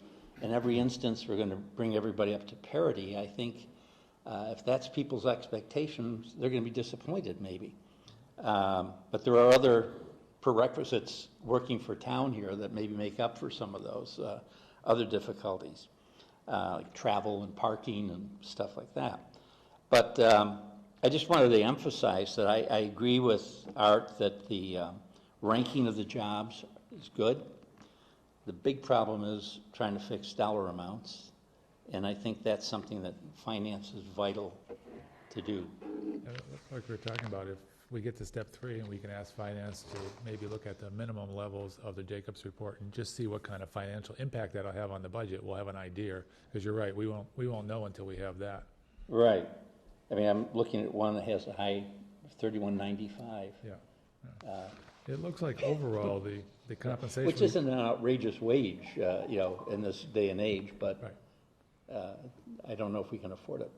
in every instance we're going to bring everybody up to parity, I think if that's people's expectations, they're going to be disappointed maybe. But there are other prerequisites working for town here that maybe make up for some of those other difficulties, like travel and parking and stuff like that. But I just wanted to emphasize that I agree with Art that the ranking of the jobs is good. The big problem is trying to fix dollar amounts, and I think that's something that Finance is vital to do. Like we were talking about, if we get to step 3 and we can ask Finance to maybe look at the minimum levels of the Jacobs report and just see what kind of financial impact that'll have on the budget, we'll have an idea. Because you're right, we won't know until we have that. Right. I mean, I'm looking at one that has a high of 31.95. Yeah. It looks like overall the compensation, Which isn't an outrageous wage, in this day and age, but right. I don't know if we can afford it.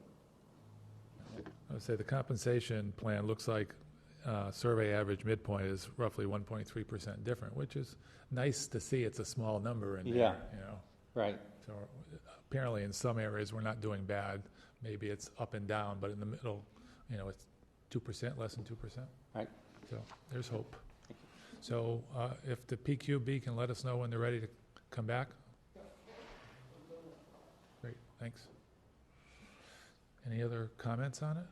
I would say the compensation plan looks like survey average midpoint is roughly 1.3% different, which is nice to see. It's a small number in there, Right. So apparently in some areas we're not doing bad. Maybe it's up and down, but in the middle, it's 2%, less than 2%. Right. So there's hope. So if the PQB can let us know when they're ready to come back. Great, thanks. Any other comments on it?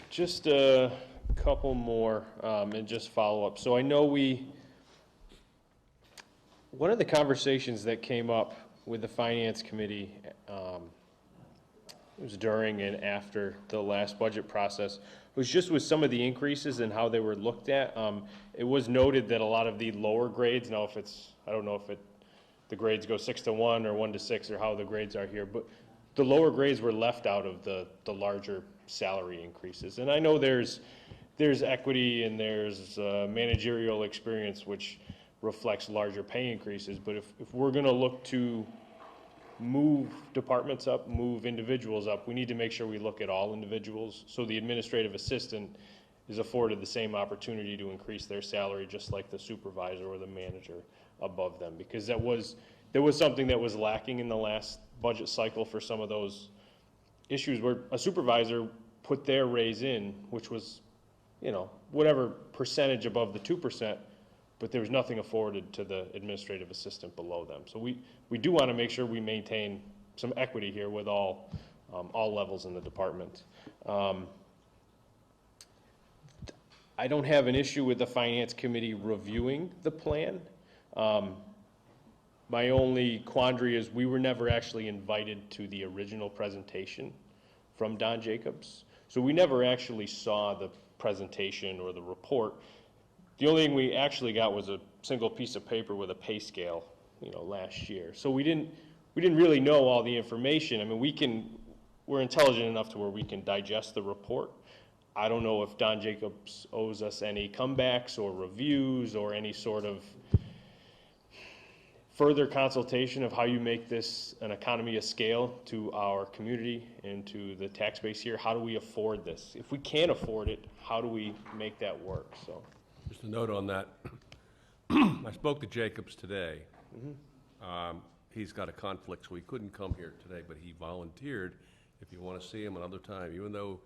Just a couple more, and just follow up. So I know one of the conversations that came up with the Finance Committee, it was during and after the last budget process, was just with some of the increases and how they were looked at. It was noted that a lot of the lower grades, now I don't know if the grades go 6 to 1 or 1 to 6 or how the grades are here, but the lower grades were left out of the larger salary increases. And I know there's equity and there's managerial experience which reflects larger pay increases, but if we're going to look to move departments up, move individuals up, we need to make sure we look at all individuals so the administrative assistant is afforded the same opportunity to increase their salary just like the supervisor or the manager above them, because there was something that was lacking in the last budget cycle for some of those issues where a supervisor put their raise in, which was, whatever percentage above the 2%, but there was nothing afforded to the administrative assistant below them. So we do want to make sure we maintain some equity here with all levels in the department. I don't have an issue with the Finance Committee reviewing the plan. My only quandary is we were never actually invited to the original presentation from Don Jacobs. So we never actually saw the presentation or the report. The only thing we actually got was a single piece of paper with a pay scale, last year. So we didn't really know all the information. I mean, we're intelligent enough to where we can digest the report. I don't know if Don Jacobs owes us any comebacks or reviews or any sort of further consultation of how you make this an economy of scale to our community and to the tax base here. How do we afford this? If we can't afford it, how do we make that work? So, just a note on that. I spoke to Jacobs today. Mm-hmm. He's got a conflict, so he couldn't come here today, but he volunteered if you want to see him another time, even though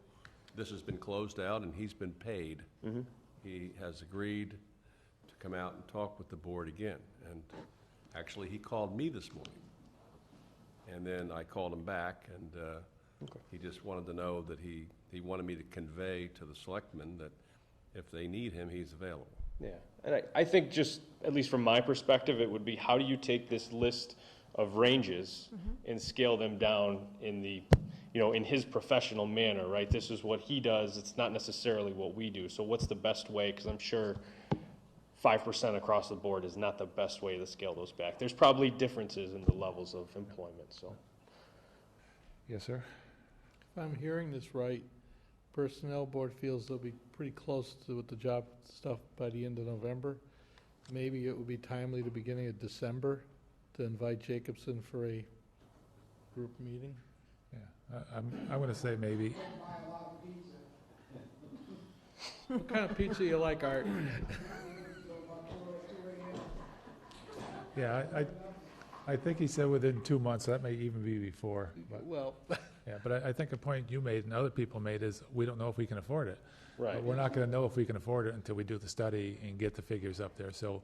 this has been closed out and he's been paid. He has agreed to come out and talk with the board again. And actually, he called me this morning. And then I called him back, and he just wanted to know that he wanted me to convey to the selectmen that if they need him, he's available. Yeah, and I think just, at least from my perspective, it would be, how do you take this list of ranges and scale them down in the, in his professional manner, right? This is what he does, it's not necessarily what we do. So what's the best way? Because I'm sure 5% across the board is not the best way to scale those back. There's probably differences in the levels of employment, so. Yes, sir? If I'm hearing this right, Personnel Board feels they'll be pretty close to with the job stuff by the end of November. Maybe it would be timely the beginning of December to invite Jacobson for a group meeting. Yeah, I'm going to say maybe. What kind of pizza you like, Art? Yeah, I think he said within 2 months. That may even be before. But, Well, yeah, but I think a point you made and other people made is we don't know if we can afford it. Right. But we're not going to know if we can afford it until we do the study and get the figures up there. So,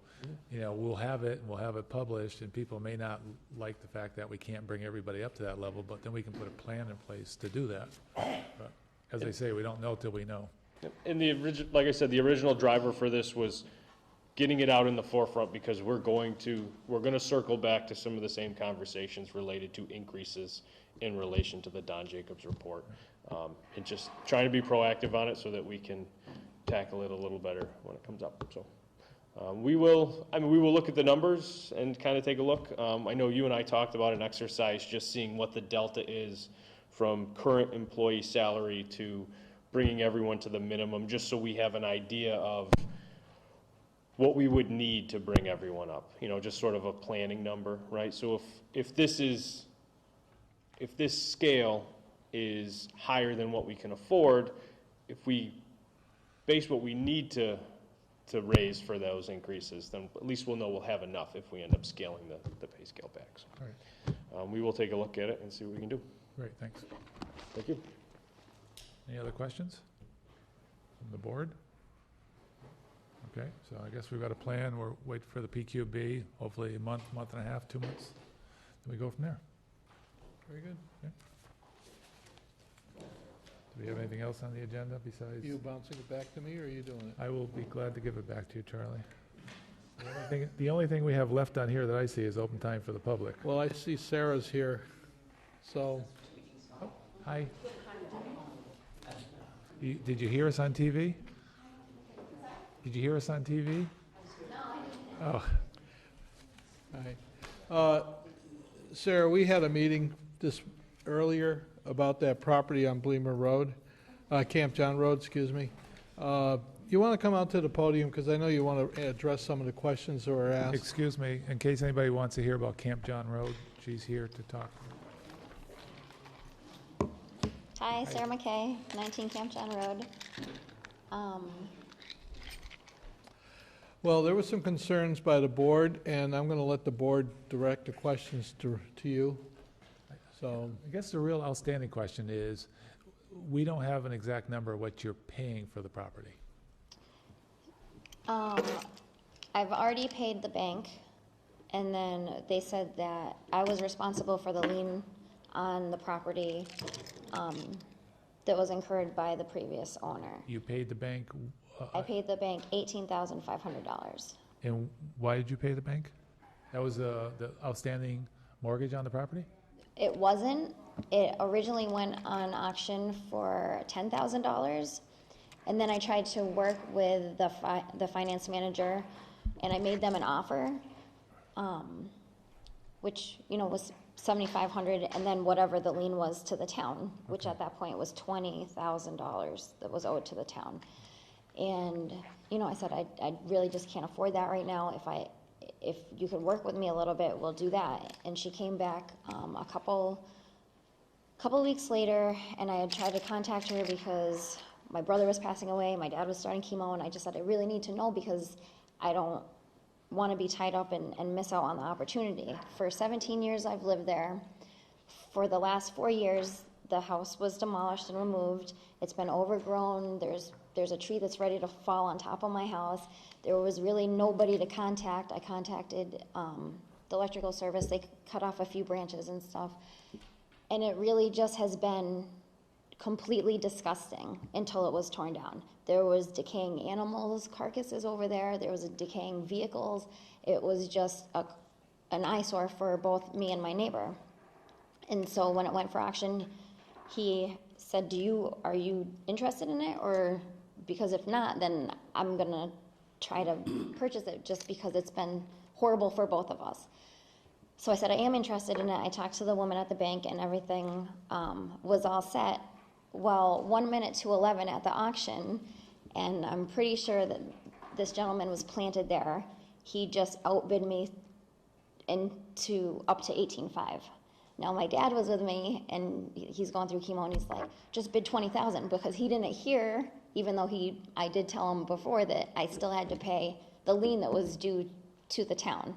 we'll have it and we'll have it published, and people may not like the fact that we can't bring everybody up to that level, but then we can put a plan in place to do that. But as I say, we don't know till we know. And like I said, the original driver for this was getting it out in the forefront, because we're going to circle back to some of the same conversations related to increases in relation to the Don Jacobs report. And just trying to be proactive on it so that we can tackle it a little better when it comes up. So we will look at the numbers and kind of take a look. I know you and I talked about an exercise, just seeing what the delta is from current employee salary to bringing everyone to the minimum, just so we have an idea of what we would need to bring everyone up, just sort of a planning number, right? So if this scale is higher than what we can afford, if we base what we need to raise for those increases, then at least we'll know we'll have enough if we end up scaling the pay scale back. So, All right. we will take a look at it and see what we can do. Great, thanks. Thank you. Any other questions from the board? Okay, so I guess we've got a plan. We're waiting for the PQB, hopefully a month and a half, 2 months. Then we go from there. very good. Do we have anything else on the agenda besides? You bouncing it back to me, or are you doing it? I will be glad to give it back to you, Charlie. The only thing we have left on here that I see is open time for the public. Well, I see Sarah's here, so. Hi. Did you hear us on TV? Did you hear us on TV? No, I didn't. Oh. All right. Sarah, we had a meeting this earlier about that property on Bleemer Road, Camp John Road, excuse me. You want to come out to the podium, because I know you want to address some of the questions that were asked. Excuse me, in case anybody wants to hear about Camp John Road, she's here to talk. Hi, Sarah McKay, 19 Camp John Road. Well, there were some concerns by the board, and I'm going to let the board direct the questions to you. So I guess the real outstanding question is, we don't have an exact number of what you're paying for the property. I've already paid the bank, and then they said that I was responsible for the lien on the property that was incurred by the previous owner. You paid the bank? I paid the bank $18,500. And why did you pay the bank? That was the outstanding mortgage on the property? It wasn't. It originally went on auction for $10,000, and then I tried to work with the finance manager, and I made them an offer, which was $7,500, and then whatever the lien was to the town, which at that point was $20,000 that was owed to the town. And I said I really just can't afford that right now. If you could work with me a little bit, we'll do that. And she came back a couple weeks later, and I had tried to contact her because my brother was passing away, my dad was starting chemo, and I just said I really need to know, because I don't want to be tied up and miss out on the opportunity. For 17 years I've lived there. For the last 4 years, the house was demolished and removed. It's been overgrown. There's a tree that's ready to fall on top of my house. There was really nobody to contact. I contacted the electrical service. They cut off a few branches and stuff. And it really just has been completely disgusting until it was torn down. There was decaying animals, carcasses over there. There was decaying vehicles. It was just an eyesore for both me and my neighbor. And so when it went for auction, he said, are you interested in it? Or because if not, then I'm gonna try to purchase it just because it's been horrible for both of us. So I said, I am interested in it. I talked to the woman at the bank and everything was all set. Well, 1 minute to 11 at the auction, and I'm pretty sure that this gentleman was planted there. He just outbid me into up to 18.5. Now my dad was with me, and he's going through chemo, and he's like, just bid 20,000, because he didn't hear, even though I did tell him before that I still had to pay the lien that was due to the town.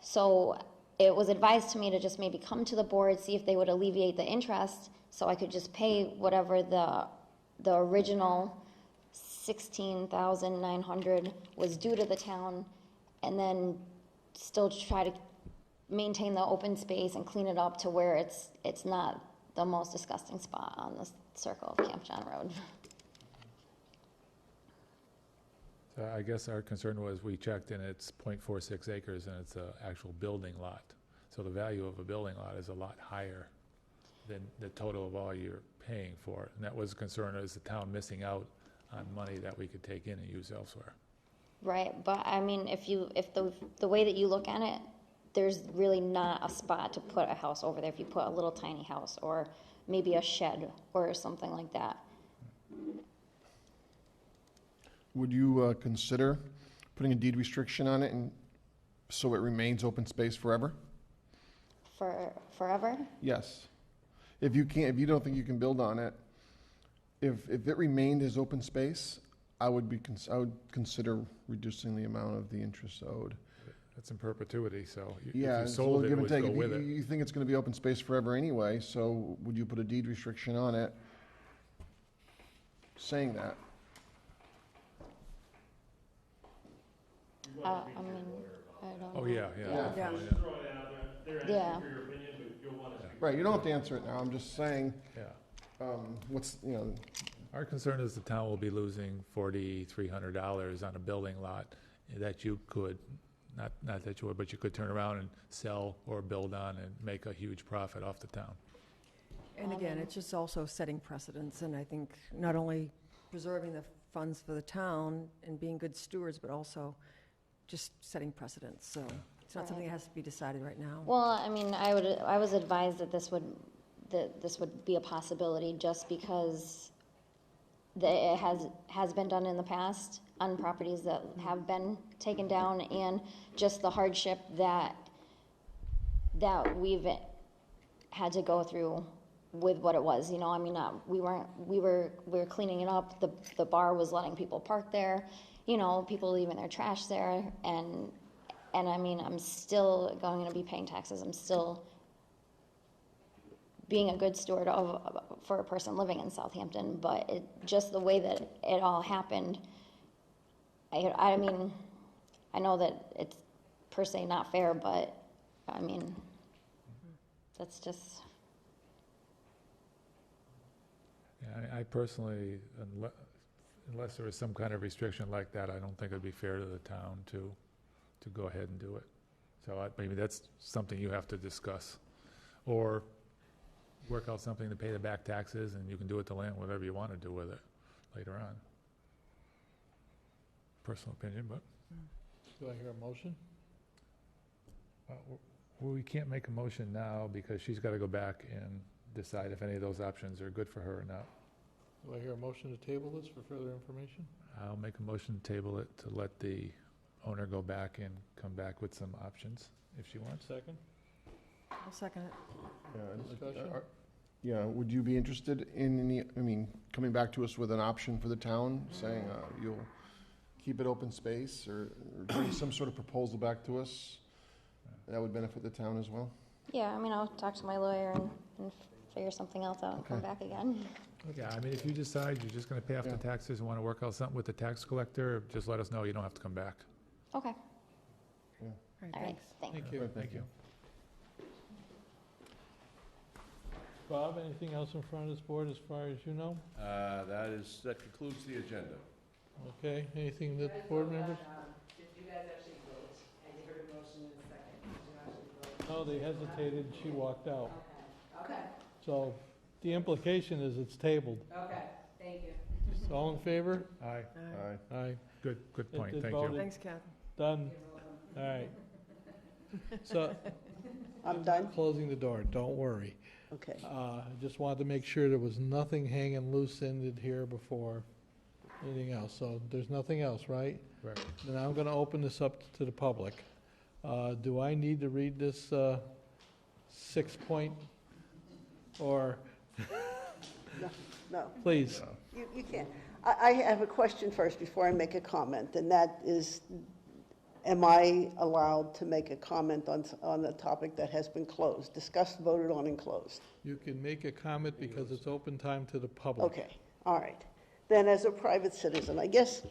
So it was advised to me to just maybe come to the board, see if they would alleviate the interest, so I could just pay whatever the original $16,900 was due to the town, and then still try to maintain the open space and clean it up to where it's not the most disgusting spot on the circle of Camp John Road. So I guess our concern was we checked and it's 0.46 acres and it's an actual building lot. So the value of a building lot is a lot higher than the total of all you're paying for it. And that was a concern, is the town missing out on money that we could take in and use elsewhere. Right, but I mean, if the way that you look at it, there's really not a spot to put a house over there if you put a little tiny house or maybe a shed or something like that. Would you consider putting a deed restriction on it and so it remains open space forever? Forever? Yes. If you don't think you can build on it, if it remained as open space, I would consider reducing the amount of the interest owed. It's in perpetuity, so if Yeah, you it's a sold little it, give it and would take. go with it. You think it's going to be open space forever anyway, so would you put a deed restriction on it saying that? I mean, I don't know. Oh, yeah. Yeah. Yeah. Right, you don't have to answer it now, I'm just saying, Yeah. Our concern is the town will be losing $4,300 on a building lot that you could, not that you would, but you could turn around and sell or build on and make a huge profit off the town. And again, it's just also setting precedents, and I think not only preserving the funds for the town and being good stewards, but also just setting precedents, so it's not something that has to be decided right now. Well, I mean, I was advised that this would be a possibility just because it has been done in the past on properties that have been taken down, and just the hardship that we've had to go through with what it was. I mean, we were cleaning it up. The bar was letting people park there. People leaving their trash there, and I mean, I'm still going to be paying taxes. I'm still being a good steward for a person living in Southampton, but just the way that it all happened, I mean, I know that it's per se not fair, but I mean, that's just... Yeah, I personally, unless there was some kind of restriction like that, I don't think it'd be fair to the town to go ahead and do it. So maybe that's something you have to discuss, or work out something to pay the back taxes, and you can do with the land whatever you want to do with it later on. Personal opinion, but. Do I hear a motion? We can't make a motion now because she's got to go back and decide if any of those options are good for her or not. Do I hear a motion to table this for further information? I'll make a motion to table it to let the owner go back and come back with some options if she wants. Second? I'll second it. Discussion? Yeah, would you be interested in coming back to us with an option for the town, saying you'll keep it open space, or bring some sort of proposal back to us that would benefit the town as well? Yeah, I mean, I'll talk to my lawyer and figure something else out and come back again. Yeah, I mean, if you decide you're just gonna pay off the taxes and wanna work out something with the tax collector, just let us know, you don't have to come back. Okay, All right, all right, thanks. thanks. Thank you. Thank you. Bob, anything else in front of this board as far as you know? That concludes the agenda. Okay, anything that board members? Did you guys actually vote? I heard a motion in a second. Did you actually vote? No, they hesitated, she walked out. Okay, So the implication is it's tabled. okay, thank you. So all in favor? Aye, Aye. Aye. good It point, did thank vote. you. Thanks, Kathy. Done. All right. So, I'm done? closing the door, don't worry. Okay. I just wanted to make sure there was nothing hanging loose-ended here before anything else. So there's nothing else, right? Right. Then I'm going to open this up to the public. Do I need to read this 6-point, or, No, please? you can't. I have a question first before I make a comment, and that is, am I allowed to make a comment on a topic that has been closed, discussed, voted on, and closed? You can make a comment because it's open time to the public. Okay, all right. Then as a private citizen, I guess,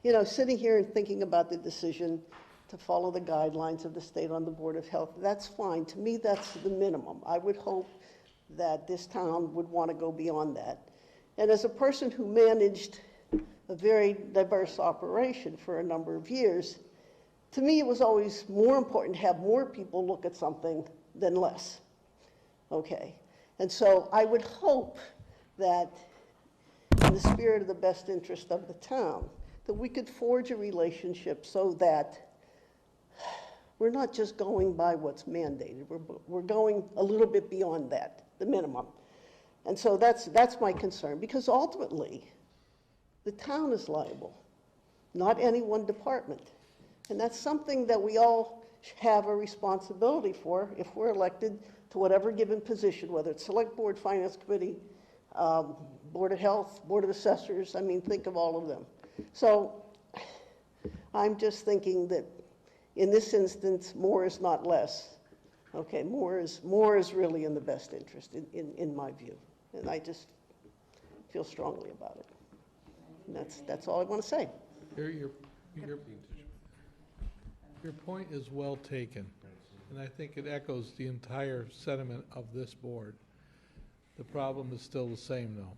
you know, sitting here and thinking about the decision to follow the guidelines of the state on the Board of Health, that's fine. To me, that's the minimum. I would hope that this town would want to go beyond that. And as a person who managed a very diverse operation for a number of years, to me it was always more important to have more people look at something than less. Okay? And so I would hope that in the spirit of the best interest of the town, that we could forge a relationship so that we're not just going by what's mandated. We're going a little bit beyond that, the minimum. And so that's my concern, because ultimately, the town is liable, not any one department. And that's something that we all have a responsibility for if we're elected to whatever given position, whether it's Select Board, Finance Committee, Board of Health, Board of Assessors, I mean, think of all of them. So I'm just thinking that in this instance, more is not less. Okay, more is really in the best interest, in my view. And I just feel strongly about it. And that's all I want to say. Your point is well taken, and I think it echoes the entire sentiment of this board. The problem is still the same, though.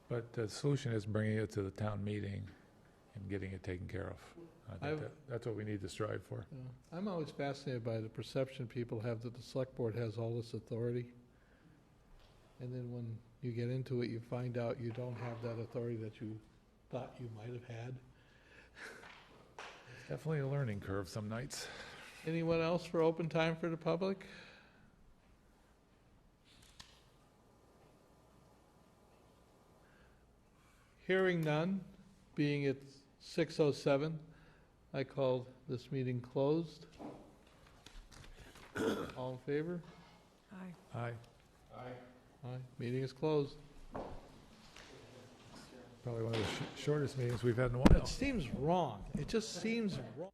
But the solution is bringing it to the town meeting and getting it taken care of. I think that's what we need to strive for. I'm always fascinated by the perception people have that the select board has all this authority. And then when you get into it, you find out you don't have that authority that you thought you might have had. Definitely a learning curve some nights. Anyone else for open time for the public? Hearing none, being at 6:07, I call this meeting closed. All in favor? Aye. Aye. Aye. Meeting is closed. Probably one of the shortest meetings we've had in a while. It seems wrong. It just seems wrong.